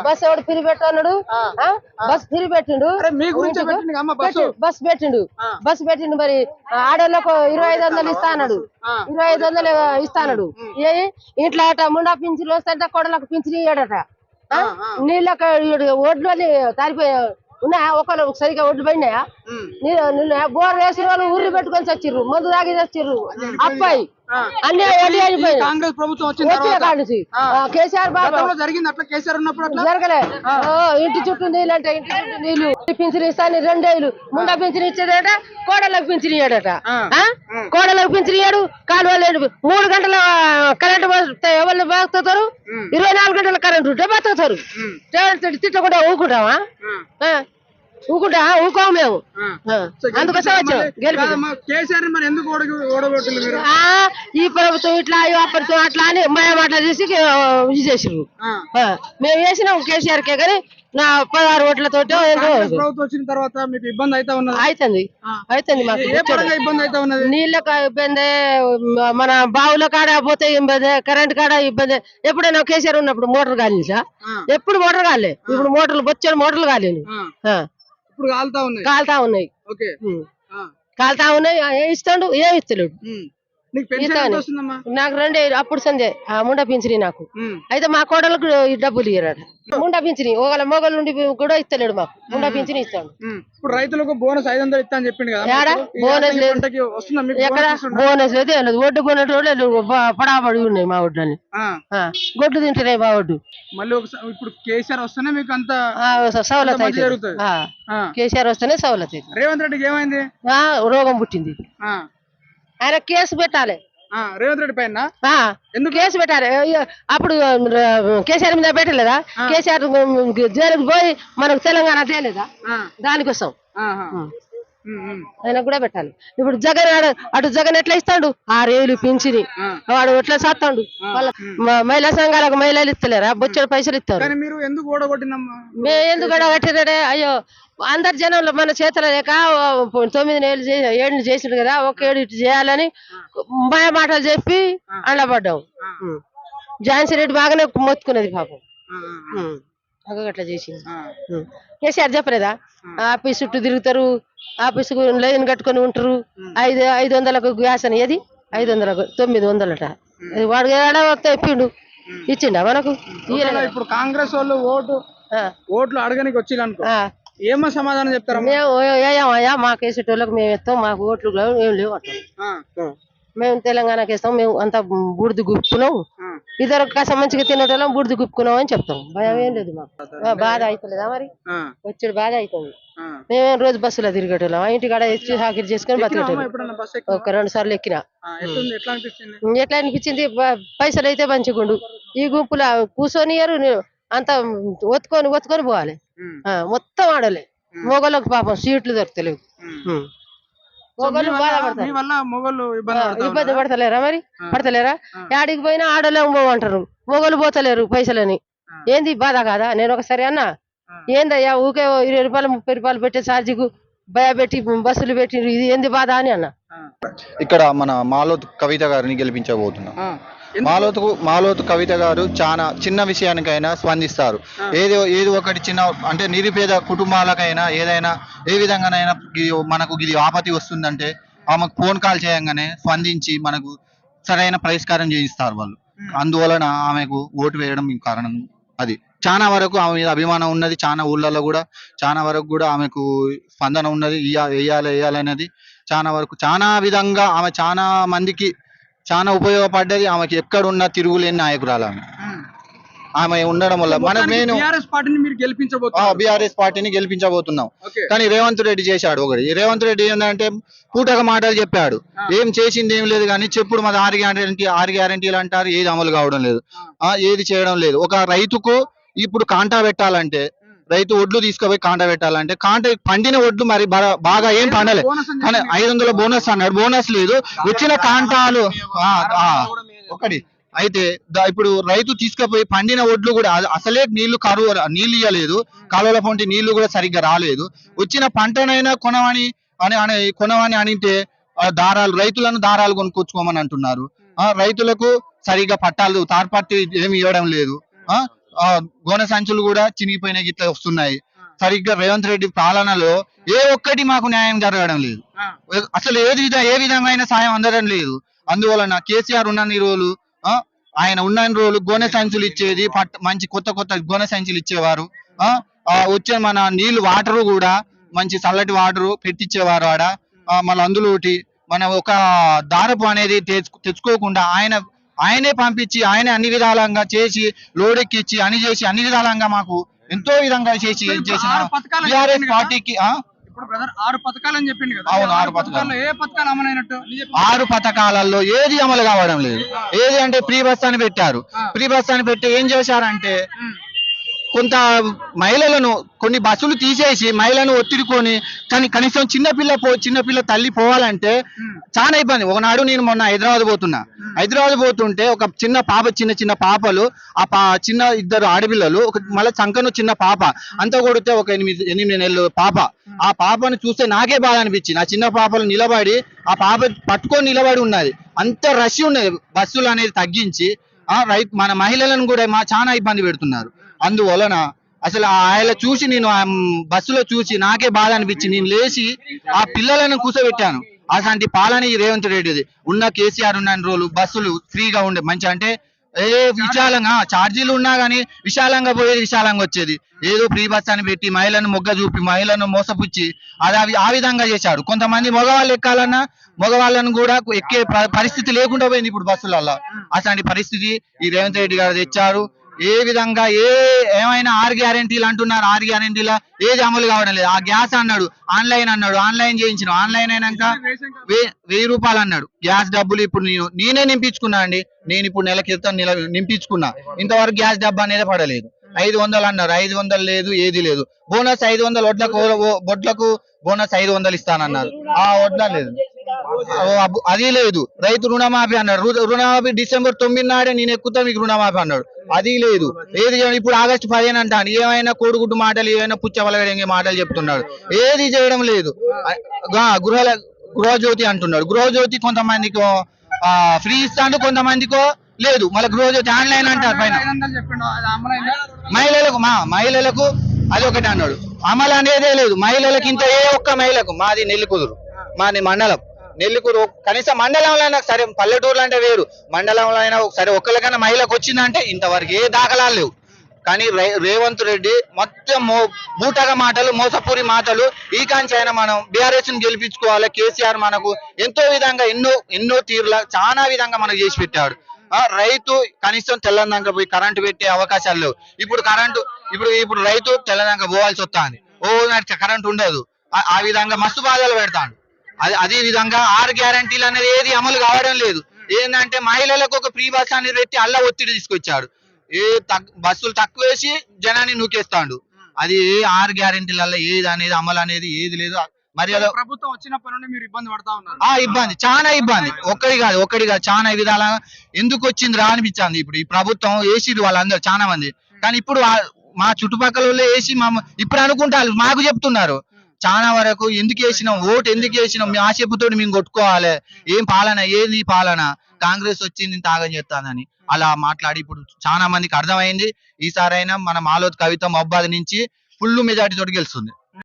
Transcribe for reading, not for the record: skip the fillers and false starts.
Bus ఎవడు free పెట్టన్నాడు bus free పెట్టిండు bus పెట్టిండు మరి ఆడోళ్ళకు 2500 ఇస్తా అన్నాడు 2500 ఇస్తా అన్నాడు ఇంట్లో అట ముండా పింఛన్లు వస్తాయంటే కొడలకు పింఛన్ ఇయ్యాడట నీళ్ళకి ఒడ్లు తారిపోయా ఉన్నాయా ఒకళ్ళు సరిగ్గా ఒడ్లు పోయినాయా బోర్ వేసిన వాళ్ళు ఊర్లు పెట్టుకొని వచ్చిర్రు మందు తాగి వచ్చిర్రు అబ్బాయి అన్ని కాంగ్రెస్ ప్రభుత్వం కేసీఆర్ బాబు జరగలే ఇంటి చుట్టూ నీళ్ళు అంటే ఇంటి చుట్టూ నీళ్లు పింఛన్ ఇస్తాను 2 ఏళ్ళు ముండా పింఛన్ ఇచ్చేదట కోడలకు పింఛన్ ఇయ్యాడట కోడలకు పింఛన్ ఇయ్యాడు కాలువలు 3 గంటల కరెంటు ఎవరు బతుకుతారు 24 గంటల కరెంటు ఉంటే బతుకుతారు తిట్టకుండా ఊకుంటావా ఊకోము మేము అందుకోసం ఈ ప్రభుత్వం ఇట్లా ప్రభుత్వం అట్లా అని మాటలు చేసి ఇది చేసిర్రు మేము వేసినాం కేసీఆర్ కే కానీ నా 16 ఓట్లతోటి వచ్చిన తర్వాత మీకు ఇబ్బంది అయితే అవుతుంది మాకు నీళ్ళకి ఇబ్బంది మన బావుల కాడ పోతే ఇబ్బంది కరెంట్ కాడ ఇబ్బంది ఎప్పుడైనా కేసీఆర్ ఉన్నప్పుడు మోటార్ కాలిందా ఎప్పుడు మోటార్ కాలే ఇప్పుడు మోటార్లు బొచ్చాడు మోటార్లు కాలేను కాలుతా ఉన్నాయి కాలుతా ఉన్నాయి ఇస్తాడు ఏమి ఇస్తలేడు నాకు 2 అప్పుడు సందే ముండా పింఛని నాకు అయితే మా కోడలకు డబ్బులు ఇయ్యరాడు ముండా పింఛని ఒకళ్ళ మొగలు నుండి కూడా ఇస్తలేడు మాకు ముండా పింఛని ఇస్తాడు ఇప్పుడు రైతులకు బోనస్ 500 ఇస్తా అని చెప్పిండు కదా బోనస్ లేదు ఎక్కడ బోనస్ లేదు ఒడ్డు కొనేటోళ్ళు పడాబడి ఉన్నాయి మా ఒడ్లని గొడ్డు తింటున్నాయి మా ఒడ్డు మళ్ళీ ఇప్పుడు కేసీఆర్ వస్తేనే మీకు అంత సవలత కేసీఆర్ వస్తేనే సవలత రేవంత్ రెడ్డికి ఏమైంది రోగం పుట్టింది ఆయన కేసు పెట్టాలి రేవంత్ రెడ్డి పైన ఎందుకు కేసు పెట్టాలి అప్పుడు కేసీఆర్ మీద పెట్టలేదా కేసీఆర్ జైలుకు పోయి మనకు తెలంగాణ తేలేదా దానికోసం ఆయన కూడా పెట్టాలి ఇప్పుడు జగన్ అటు జగన్ ఎట్లా ఇస్తాడు 6 ఏళ్ళు పింఛని వాడు ఎట్లా చేస్తాడు వాళ్ళ మహిళా సంఘాలకు మహిళలు ఇస్తలేరా బొచ్చడు పైసలు ఇస్తారు మేము ఎందుకు ఓడగొట్టిరే అయ్యో అందరి జనంలో మన చేతుల లేక 9 ఏళ్ళు చేసిండు కదా 1 ఏడు ఇటు చేయాలని మాయ మాటలు చెప్పి అండబడ్డాం ఝాన్సీ రెడ్డి బాగానే మొత్తుకున్నది పాపం అట్లా చేసింది కేసీఆర్ చెప్పలేదా ఆఫీస్ చుట్టూ తిరుగుతారు ఆఫీసు లైన్ కట్టుకొని ఉంటారు 500కు గ్యాస్ అని ఏది 500 900 వాడు చెప్పిండు ఇచ్చిండా మనకు ఇప్పుడు కాంగ్రెస్ వాళ్ళు ఓట్లు అడగనికి వచ్చిందనుకో ఏమో సమాధానం చెప్తారా మేము ఏమయ్యా మా కేసేటోళ్ళకి మేము ఇస్తాం మాకు ఓట్లు ఏం లేవు అంటాం మేము తెలంగాణకి ఇస్తాం మేము అంతా బూడిది గుప్పుకున్నాం ఇద్దరు కాస్త మంచిగా తినేటోళ్ళం బూడిది గుప్పుకున్నాం అని చెప్తాం భయం ఏం లేదు మాకు బాధ అవుతలేదా మరి వచ్చాడు బాధ అవుతుంది మేమేం రోజు బస్సులో తిరిగేటోళ్ళం ఇంటికాడ వచ్చి హాకిరి చేసుకుని బతికేటోళ్ళం 2 సార్లు ఎక్కినా ఎట్లా అనిపించింది పైసలు అయితే మంచిగుండు ఈ గుంపుల కూర్చొనియరు అంత ఒత్తుకొని పోవాలి మొత్తం ఆడలే మొగలకు పాపం సీట్లు దొరకలేవు ఇబ్బంది పడతలేరా మరి పడతలేరా యాడికి పోయినా ఆడలే పోమంటారు మొగలు పోతలేరు పైసలని ఏంది బాధ కాదా నేను ఒకసారి అన్నా ఏందయ్యా ఊకే 20 రూపాయలు 30 రూపాయలు పెట్టే ఛార్జీకు భయపెట్టి బస్సులు పెట్టి ఇది ఏంది బాధ అని అన్న ఇక్కడ మన మాలోత్ కవిత గారిని గెలిపించబోతున్నాం మాలోతు కవిత గారు చాలా చిన్న విషయానికైనా స్పందిస్తారు ఏది ఒకటి చిన్న అంటే నిరుపేద కుటుంబాలకైనా ఏదైనా ఏ విధంగానైనా మనకు ఇది ఆపత్తి వస్తుందంటే ఆమెకు ఫోన్ కాల్ చేయంగానే స్పందించి మనకు సరైన పరిష్కారం చేయిస్తారు వాళ్ళు అందువలన ఆమెకు ఓటు వేయడం కారణం అది చాలా వరకు ఆమె మీద అభిమానం ఉన్నది చాలా ఊళ్ళలో కూడా చాలా వరకు కూడా ఆమెకు స్పందన ఉన్నది వేయాలనేది చాలా వరకు చాలా విధంగా ఆమె చాలా మందికి చాలా ఉపయోగపడ్డది ఆమెకి ఎక్కడున్నా తిరుగులేని నాయకురాలు ఆమె ఉండడం వల్ల మనం నేను బీఆర్ఎస్ పార్టీని గెలిపించబోతున్నాం కానీ రేవంత్ రెడ్డి చేశాడు ఒకటి రేవంత్ రెడ్డి ఏంటంటే పూటక మాటలు చెప్పాడు ఏం చేసింది ఏం లేదు కానీ చెప్పుడు మాది 6 గ్యారెంటీలు అంటారు ఏది అమలు కావడం లేదు ఏది చేయడం లేదు ఒక రైతుకు ఇప్పుడు కాంటా పెట్టాలంటే రైతు ఒడ్లు తీసుకుపోయి కాంటా పెట్టాలంటే పండిన ఒడ్లు మరి బాగా ఏం పండలేదు 500 బోనస్ అన్నాడు బోనస్ లేదు వచ్చిన కాంటాలు ఒకటి అయితే ఇప్పుడు రైతు తీసుకుపోయి పండిన ఒడ్లు కూడా అసలే నీళ్లు ఇయ్యలేదు కాలువల పొంటి నీళ్లు కూడా సరిగ్గా రాలేదు వచ్చిన పంటనైనా కొనవని అనితే రైతులను దారాలు కొనుక్కొచ్చుకోమని అంటున్నారు రైతులకు సరిగ్గా పట్టాలు తార్పత్తి ఏమి ఇవ్వడం లేదు గోనె సంచులు కూడా చినిగిపోయినాయి ఇట్లా వస్తున్నాయి. సరిగ్గా రేవంత్ రెడ్డి పాలనలో ఏ ఒక్కటి మాకు న్యాయం జరగడం లేదు. అసలు ఏ విధమైన సాయం అందడం లేదు. అందువలన కేసీఆర్ ఉన్నన్ని రోజులు ఆయన ఉన్నన్ని రోజులు గోనె సంచులు ఇచ్చేది, మంచి కొత్త గోనె సంచులు ఇచ్చేవారు. వచ్చే మన నీళ్లు వాటర్ కూడా మంచి చల్లటి వాటర్ పెట్టించేవారు ఆడ. మళ్ళీ అందులో మన ఒక దారపు అనేది తెచ్చుకోకుండా ఆయనే పంపించి ఆయనే అన్ని విధాలంగా చేసి లోడెక్కిచ్చి అన్ని విధాలంగా మాకు ఎంతో విధంగా చేసి చేసిన టిఆర్ఎస్ పార్టీకి. ఇప్పుడు బ్రదర్ 6 పథకాలు అని చెప్పింది కదా. అవును, 6 పథకాలు. ఏ పథకాలు అమలైనట్టు? 6 పథకాలలో ఏది అమలు కావడం లేదు. ఏది అంటే ఫ్రీ బస్ అని పెట్టారు. ఫ్రీ బస్ అని పెట్టి ఏం చేశారంటే కొంత మహిళలను కొన్ని బస్సులు తీసేసి మహిళలను ఒత్తిడుకొని కనీసం చిన్నపిల్ల తల్లి పోవాలంటే చాలా ఇబ్బంది. ఒకనాడు నేను మొన్న హైదరాబాద్ పోతుంటే ఒక చిన్న పాపలు చిన్న 2 ఆడపిల్లలు మళ్ళీ చంకను చిన్న పాప అంతా కొడితే ఒక 8 నెలల పాప. ఆ పాపను చూస్తే నాకే బాధ అనిపించింది. ఆ చిన్న పాపలు నిలబడి ఆ పాప పట్టుకొని నిలబడి ఉన్నది. అంత రష్ ఉన్నది. బస్సులు అనేది తగ్గించి మన మహిళలను కూడా చాలా ఇబ్బంది పెడుతున్నారు. అందువలన అసలు ఆయన చూసి నేను బస్సులో చూసి నాకే బాధ అనిపించింది. నేను లేచి ఆ పిల్లలను కూర్చోబెట్టాను. అలాంటి పాలన ఈ రేవంత్ రెడ్డిది. ఉన్న కేసీఆర్ ఉన్న రోజులు బస్సులు ఫ్రీగా ఉండే మంచి అంటే విశాలంగా ఛార్జీలు ఉన్నా గానీ విశాలంగా పోయేది, విశాలంగా వచ్చేది. ఏదో ఫ్రీ బస్ అని పెట్టి మహిళను మొగ్గ చూపి మహిళను మోసపుచ్చి ఆ విధంగా చేశాడు. కొంతమంది మగవాళ్ళు ఎక్కాలన్నా మగవాళ్ళను కూడా ఎక్కే పరిస్థితి లేకుండా పోయింది ఇప్పుడు బస్సులలో. అలాంటి పరిస్థితి ఈ రేవంత్ రెడ్డి గారు తెచ్చారు. ఏ విధంగా ఏమైనా 6 గ్యారెంటీలు అంటున్నారు. 6 గ్యారెంటీల ఏది అమలు కావడం లేదు. ఆ గ్యాస్ అన్నాడు, ఆన్లైన్ చేయించిన. ఆన్లైన్ అయినాక 1000 రూపాయలు అన్నాడు. గ్యాస్ డబ్బులు ఇప్పుడు నేనే నింపించుకున్నా అండి. నేను ఇప్పుడు నెల క్రితం నింపించుకున్నా. ఇంతవరకు గ్యాస్ డబ్బు అనేది పడలేదు. 500 అన్నారు. 500 లేదు, ఏది లేదు. బోనస్ 500 వడ్లకు బోనస్ 500 ఇస్తానన్నారు. ఆ వడ్ల లేదు, అది లేదు. రైతు రుణమాఫీ అన్నాడు. రుణమాఫీ డిసెంబర్ 9 నాడే నేను ఎక్కుతా మీకు రుణమాఫీ అన్నాడు. అది లేదు. ఏది ఇప్పుడు ఆగస్టు 15 అంటాను. ఏమైనా కోడిగుడ్డు మాటలు, ఏమైనా పుచ్చవలగడే మాటలు చెప్తున్నాడు. ఏది చేయడం లేదు. గృహజ్యోతి అంటున్నాడు. గృహజ్యోతి కొంతమందికి ఫ్రీ ఇస్తాడు, కొంతమందికో లేదు. మళ్ళీ గృహజ్యోతి ఆన్లైన్ అంటారు పైన. మహిళలకు అది ఒకటి అన్నాడు. అమలు అనేదే లేదు. మహిళలకు ఇంత ఏ ఒక్క మహిళకు మాది నెల్లికుదురు, మాది మండలం నెల్లికూరు. కనీసం మండలంలో అయినా సరే, పల్లెటూరులు అంటే వేరు, మండలంలో అయినా సరే ఒక్కరికైనా మహిళకు వచ్చిందంటే ఇంతవరకు ఏ దాఖలాలు లేవు. కానీ రేవంత్ రెడ్డి మొత్తం బూటగా మాటలు, మోసపూరి మాటలు. ఈ కాంచి అయినా మనం బీఆర్ఎస్ ని గెలిపించుకోవాలి. కేసీఆర్ మనకు ఎంతో విధంగా ఎన్నో తీరులా చాలా విధంగా మనకు చేసి పెట్టాడు. రైతు కనీసం తెల్లందాక పోయి కరెంటు పెట్టే అవకాశాలు లేవు. ఇప్పుడు రైతు తెల్లందాక పోవాల్సి వస్తుంది. కరెంట్ ఉండదు. ఆ విధంగా మస్తు బాధలు పెడతాడు. అదే విధంగా 6 గ్యారెంటీలు అనేది ఏది అమలు కావడం లేదు. ఏంటంటే మహిళలకు ఒక ఫ్రీ బస్ అనేది పెట్టి అల్ల ఒత్తిడి తీసుకొచ్చాడు. బస్సులు తక్కువ వేసి జనాన్ని నూకేస్తాడు. అది 6 గ్యారెంటీలలో ఏది అనేది అమలు అనేది ఏది లేదు. మరి ప్రభుత్వం వచ్చినప్పటి నుండి మీరు ఇబ్బంది పడతా ఉన్నారు. ఇబ్బంది, చాలా ఇబ్బంది. ఒక్కడి కాదు చాలా విధాలుగా ఎందుకు వచ్చింది రా అనిపించింది. ఇప్పుడు ఈ ప్రభుత్వం వేసిరు వాళ్ళందరూ చాలా మంది. కానీ ఇప్పుడు మా చుట్టుపక్కల వేసి ఇప్పుడు అనుకుంటారు, మాకు చెప్తున్నారు చాలా వరకు ఎందుకు వేసినాం, ఓటు ఎందుకు వేసినాం, మీ ఆశపుతో మేము కొట్టుకోవాలి, ఏం పాలన, ఏది పాలన, కాంగ్రెస్ వచ్చింది తాగం చేస్తానని అలా మాట్లాడి ఇప్పుడు చాలా మందికి అర్థమైంది. ఈసారైనా మన మాలోత్ కవిత మహబాద్ నుంచి ఫుల్ మెజార్టీ తోటి గెలుస్తుంది.